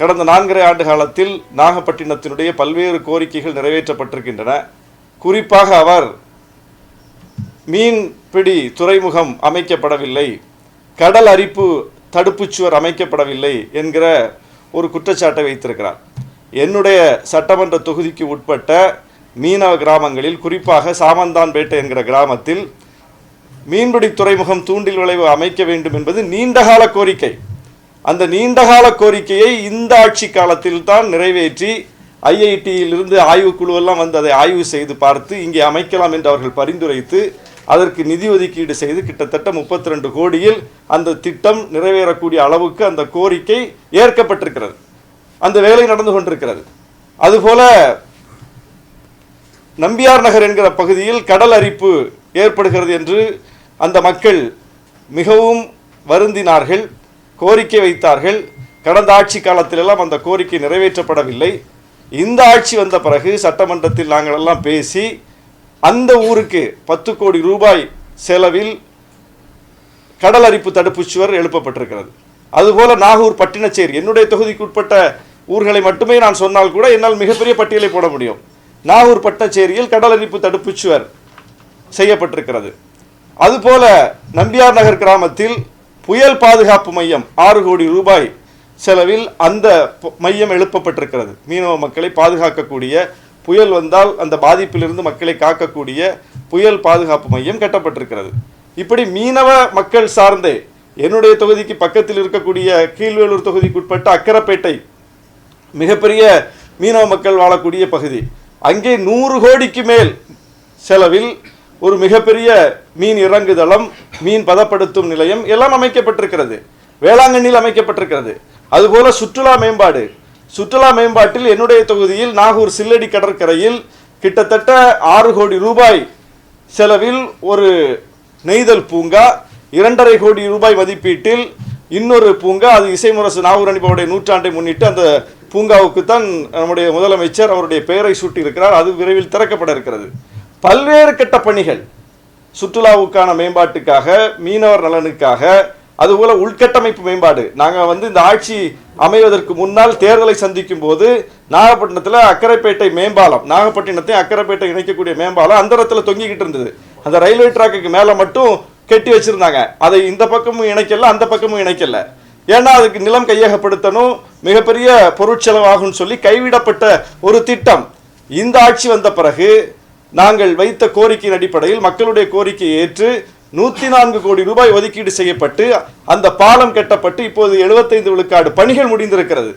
கடந்த 4.5 ஆண்டு காலத்தில் நாகப்பட்டினத்தினுடைய பல்வேறு கோரிக்கைகள் நிறைவேற்றப்பட்டிருக்கின்றன. குறிப்பாக அவர் மீன்பிடி துறைமுகம் அமைக்கப்படவில்லை, கடல் அரிப்பு தடுப்புச்சுவர் அமைக்கப்படவில்லை என்கிற ஒரு குற்றச்சாட்டை வைத்திருக்கிறார். என்னுடைய சட்டமன்ற தொகுதிக்கு உட்பட்ட மீனவ கிராமங்களில், குறிப்பாக சாமந்தான்பேட்டை என்கிற கிராமத்தில் மீன்பிடி துறைமுகம் தூண்டில் விளைவு அமைக்க வேண்டும் என்பது நீண்டகால கோரிக்கை. அந்த நீண்டகால கோரிக்கையை இந்த ஆட்சி காலத்தில் தான் நிறைவேற்றி ஐஐடியிலிருந்து ஆய்வுக்குழு எல்லாம் வந்து அதை ஆய்வு செய்து பார்த்து இங்கே அமைக்கலாம் என்று அவர்கள் பரிந்துரைத்து அதற்கு நிதி ஒதுக்கீடு செய்து கிட்டத்தட்ட 32 கோடியில் அந்த திட்டம் நிறைவேறக்கூடிய அளவுக்கு அந்த கோரிக்கை ஏற்கப்பட்டிருக்கிறது. அந்த வேலை நடந்து கொண்டிருக்கிறது. அதுபோல நம்பியார் நகர் என்கிற பகுதியில் கடல் அரிப்பு ஏற்படுகிறது என்று அந்த மக்கள் மிகவும் வருந்தினார்கள், கோரிக்கை வைத்தார்கள். கடந்த ஆட்சி காலத்திலெல்லாம் அந்த கோரிக்கை நிறைவேற்றப்படவில்லை. இந்த ஆட்சி வந்த பிறகு சட்டமன்றத்தில் நாங்கள் எல்லாம் பேசி அந்த ஊருக்கு 10 கோடி ரூபாய் செலவில் கடல் அரிப்பு தடுப்புச்சுவர் எழுப்பப்பட்டிருக்கிறது. அதுபோல நாகூர் பட்டினச்சேரி, என்னுடைய தொகுதிக்கு உட்பட்ட ஊர்களை மட்டுமே நான் சொன்னால் கூட என்னால் மிகப்பெரிய பட்டியலை போட முடியும். நாகூர் பட்டினச்சேரியில் கடல் அரிப்பு தடுப்புச்சுவர் செய்யப்பட்டிருக்கிறது. அதுபோல நம்பியார் நகர் கிராமத்தில் புயல் பாதுகாப்பு மையம் 6 கோடி ரூபாய் செலவில் அந்த மையம் எழுப்பப்பட்டிருக்கிறது. மீனவ மக்களை பாதுகாக்கக்கூடிய, புயல் வந்தால் அந்த பாதிப்பிலிருந்து மக்களை காக்கக்கூடிய புயல் பாதுகாப்பு மையம் கட்டப்பட்டிருக்கிறது. இப்படி மீனவ மக்கள் சார்ந்தே என்னுடைய தொகுதிக்கு பக்கத்தில் இருக்கக்கூடிய கீழ்வேலூர் தொகுதிக்கு உட்பட்ட அக்கரப்பேட்டை மிகப்பெரிய மீனவ மக்கள் வாழக்கூடிய பகுதி. அங்கே 100 கோடிக்கு மேல் செலவில் ஒரு மிகப்பெரிய மீன் இறங்குதளம், மீன் பதப்படுத்தும் நிலையம் எல்லாம் அமைக்கப்பட்டிருக்கிறது. வேளாங்கண்ணியில் அமைக்கப்பட்டிருக்கிறது. அதுபோல சுற்றுலா மேம்பாடு, சுற்றுலா மேம்பாட்டில் என்னுடைய தொகுதியில் நாகூர் சில்லடி கடற்கரையில் கிட்டத்தட்ட 6 கோடி ரூபாய் செலவில் ஒரு நெய்தல் பூங்கா, 2.5 கோடி ரூபாய் மதிப்பீட்டில் இன்னொரு பூங்கா, அது இசைமுரசு நாகூர் அணிபாவுடைய 100ஆண்டை முன்னிட்டு அந்த பூங்காவுக்கு தான் நம்முடைய முதலமைச்சர் அவருடைய பெயரை சூட்டி இருக்கிறார். அது விரைவில் திறக்கப்பட இருக்கிறது. பல்வேறு கட்ட பணிகள் சுற்றுலாவுக்கான மேம்பாட்டுக்காக, மீனவர் நலனுக்காக, அதுபோல உள்கட்டமைப்பு மேம்பாடு. நாங்கள் இந்த ஆட்சி அமைவதற்கு முன்னால் தேர்தலை சந்திக்கும் போது நாகப்பட்டினத்தில் அக்கரைப்பேட்டை மேம்பாலம், நாகப்பட்டினத்தை அக்கரைப்பேட்டை இணைக்கக்கூடிய மேம்பாலம் அந்த இடத்துல தொங்கிக்கிட்டு இருந்தது. அந்த ரயில்வே டிராக்குக்கு மேலே மட்டும் கட்டி வச்சிருந்தாங்க. அதை இந்த பக்கமும் இணைக்கல, அந்த பக்கமும் இணைக்கல. ஏன்னா அதுக்கு நிலம் கையகப்படுத்தணும், மிகப்பெரிய பொருட்செலவாகும் சொல்லி கைவிடப்பட்ட ஒரு திட்டம். இந்த ஆட்சி வந்த பிறகு நாங்கள் வைத்த கோரிக்கையின் அடிப்படையில் மக்களுடைய கோரிக்கையை ஏற்று 104 கோடி ரூபாய் ஒதுக்கீடு செய்யப்பட்டு அந்த பாலம் கட்டப்பட்டு இப்போது 75 விழுக்காடு பணிகள் முடிந்திருக்கிறது.